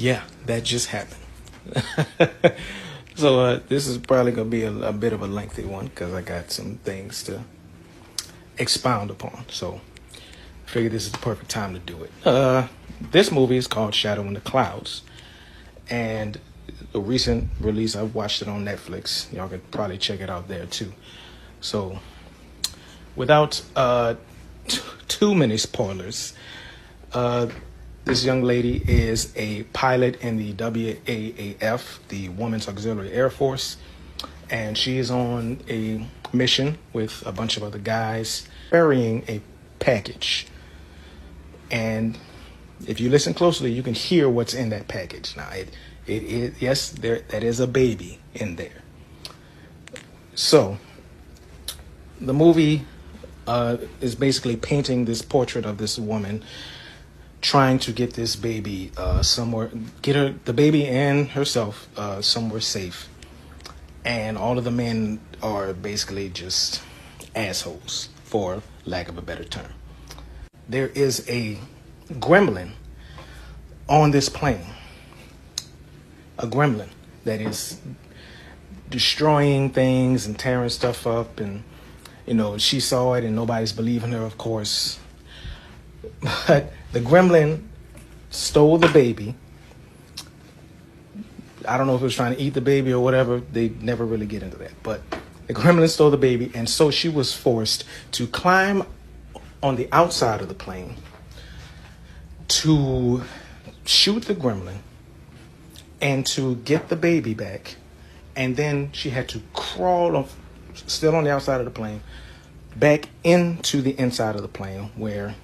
Yeah, that just happened. So this is probably going to be a bit of a lengthy one because I got some things to expound upon. So I figured this is the perfect time to do it. This movie is called Shadow in the Clouds. And a recent release, I've watched it on Netflix. Y'all could probably check it out there too. So without too many spoilers, this young lady is a pilot in the WAAF, the Women's Auxiliary Air Force, and she is on a mission with a bunch of other guys carrying a package. And if you listen closely, you can hear what's in that package. Now, yes, that is a baby in there. So the movie is basically painting this portrait of this woman trying to get this baby somewhere, the baby and herself somewhere safe. And all of the men are basically just assholes, for lack of a better term. There is a gremlin on this plane. A gremlin that is destroying things and tearing stuff up. And, you know, she saw it and nobody's believing her, of course. But the gremlin stole the baby. I don't know if it was trying to eat the baby or whatever. They never really get into that. But the gremlin stole the baby, and so she was forced to climb on the outside of the plane to shoot the gremlin and to get the baby back. And then she had to crawl, still on the outside of the plane, back into the inside of the plane where,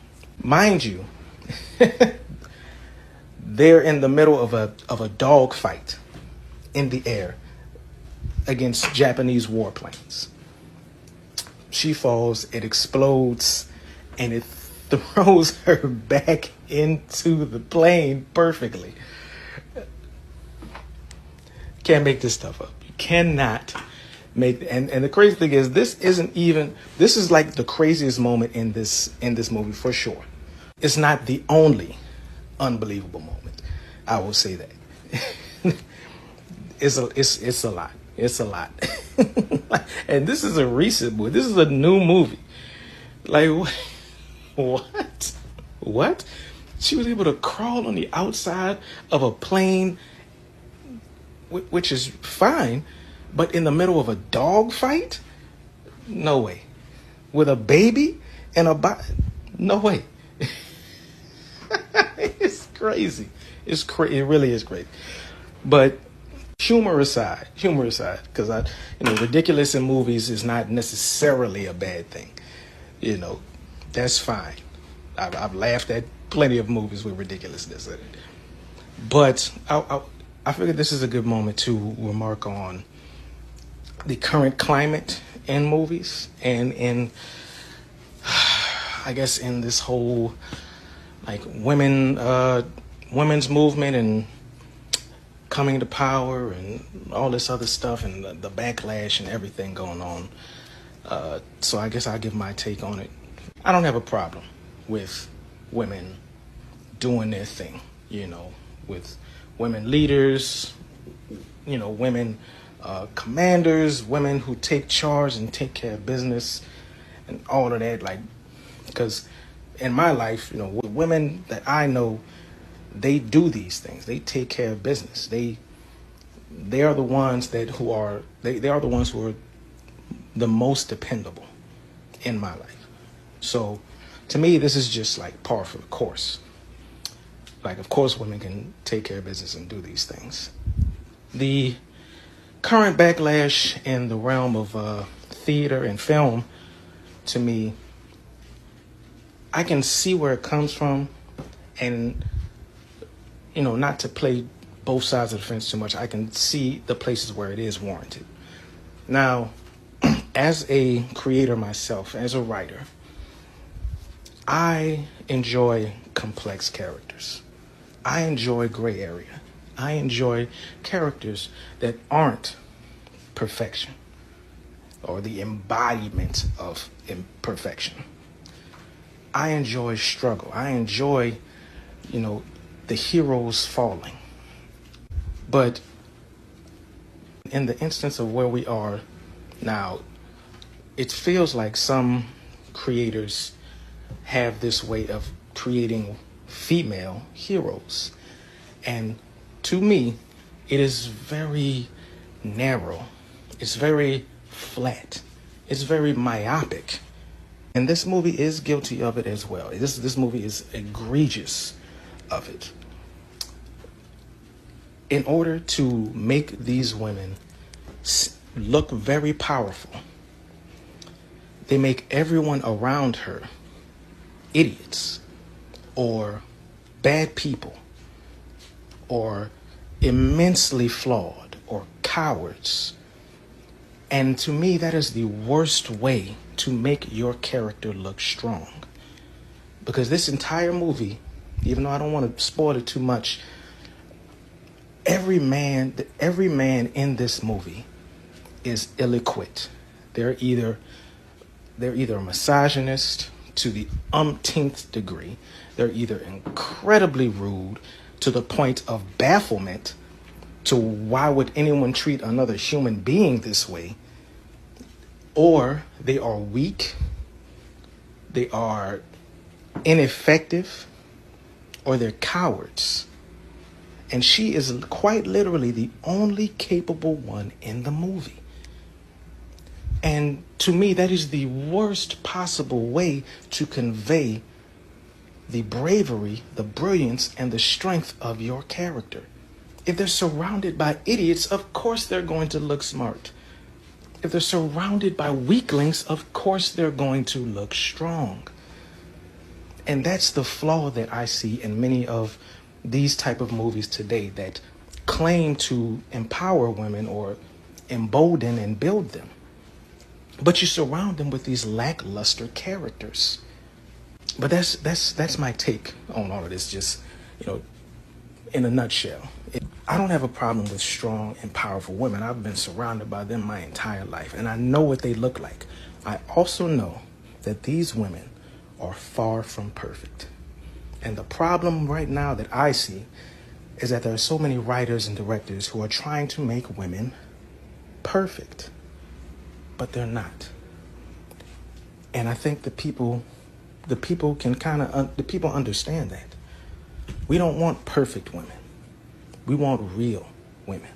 mind you, they're in the middle of a dog fight in the air against Japanese warplanes. She falls, it explodes, and it throws her back into the plane perfectly. Can't make this stuff up. You cannot make, and the crazy thing is, this is like the craziest moment in this movie for sure. It's not the only unbelievable moment. I will say that. It's a lot. It's a lot. And this is a recent movie. This is a new movie. Like, what? What? She was able to crawl on the outside of a plane, which is fine, but in the middle of a dog fight? No way. With a baby and a body? No way. It's crazy. It really is crazy. But humor aside, because ridiculous in movies is not necessarily a bad thing. You know, that's fine. I've laughed at plenty of movies with ridiculousness in it. But I figured this is a good moment to remark on the current climate in movies and in, I guess, in this whole like women's movement and coming to power and all this other stuff and the backlash and everything going on. So I guess I'll give my take on it. I don't have a problem with women doing their thing, with women leaders, women commanders, women who take charge and take care of business and all of that. Like, because in my life, with women that I know, they do these things. They take care of business. They are the ones who are the most dependable in my life. So to me, this is just like par for the course. Like, of course, women can take care of business and do these things. The current backlash in the realm of theater and film, to me, I can see where it comes from, and not to play both sides of the fence too much, I can see the places where it is warranted. Now, as a creator myself, as a writer, I enjoy complex characters. I enjoy gray area. I enjoy characters that aren't perfection or the embodiment of imperfection. I enjoy struggle. I enjoy, the heroes falling. But in the instance of where we are now, it feels like some creators have this way of creating female heroes. And to me, it is very narrow. It's very flat. It's very myopic. And this movie is guilty of it as well. This movie is egregious of it. In order to make these women look very powerful, they make everyone around her idiots or bad people or immensely flawed or cowards. And to me, that is the worst way to make your character look strong. Because this entire movie, even though I don't want to spoil it too much, every man in this movie is ill-equipped. They're either a misogynist to the umpteenth degree. They're either incredibly rude to the point of bafflement to why would anyone treat another human being this way, or they are weak, they are ineffective, or they're cowards. And she is quite literally the only capable one in the movie. And to me, that is the worst possible way to convey the bravery, the brilliance, and the strength of your character. If they're surrounded by idiots, of course they're going to look smart. If they're surrounded by weaklings, of course they're going to look strong. And that's the flaw that I see in many of these type of movies today that claim to empower women or embolden and build them. But you surround them with these lackluster characters. But that's my take on all of this, just, in a nutshell. I don't have a problem with strong and powerful women. I've been surrounded by them my entire life, and I know what they look like. I also know that these women are far from perfect. And the problem right now that I see is that there are so many writers and directors who are trying to make women perfect, but they're not. And I think the people understand that. We don't want perfect women. We want real women.